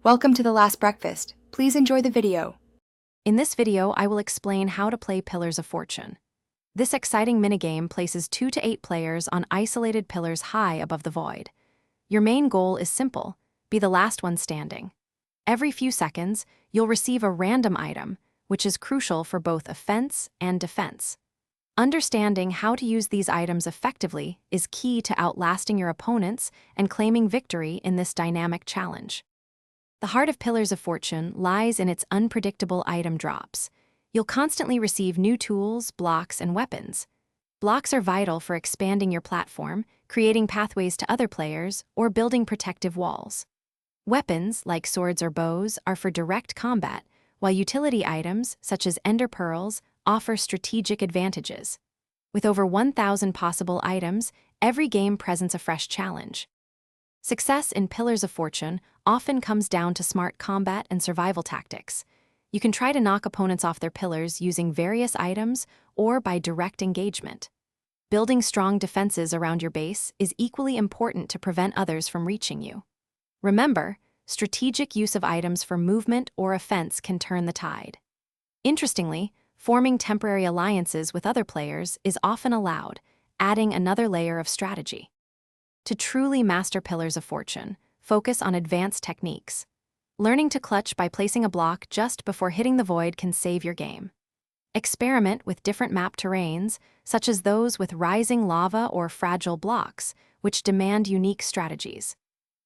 Welcome to The Last Breakfast. Please enjoy the video. In this video, I will explain how to play Pillars of Fortune. This exciting minigame places 2 to 8 players on isolated pillars high above the void. Your main goal is simple: be the last one standing. Every few seconds, you'll receive a random item, which is crucial for both offense and defense. Understanding how to use these items effectively is key to outlasting your opponents and claiming victory in this dynamic challenge. The heart of Pillars of Fortune lies in its unpredictable item drops. You'll constantly receive new tools, blocks, and weapons. Blocks are vital for expanding your platform, creating pathways to other players, or building protective walls. Weapons, like swords or bows, are for direct combat, while utility items, such as ender pearls, offer strategic advantages. With over 1,000 possible items, every game presents a fresh challenge. Success in Pillars of Fortune often comes down to smart combat and survival tactics. You can try to knock opponents off their pillars using various items or by direct engagement. Building strong defenses around your base is equally important to prevent others from reaching you. Remember, strategic use of items for movement or offense can turn the tide. Interestingly, forming temporary alliances with other players is often allowed, adding another layer of strategy. To truly master Pillars of Fortune, focus on advanced techniques. Learning to clutch by placing a block just before hitting the void can save your game. Experiment with different map terrains, such as those with rising lava or fragile blocks, which demand unique strategies.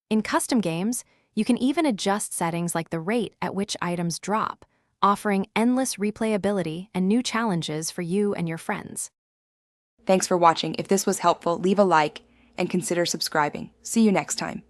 In custom games, you can even adjust settings like the rate at which items drop, offering endless replayability and new challenges for you and your friends. Thanks for watching. If this was helpful, leave a like and consider subscribing. See you next time.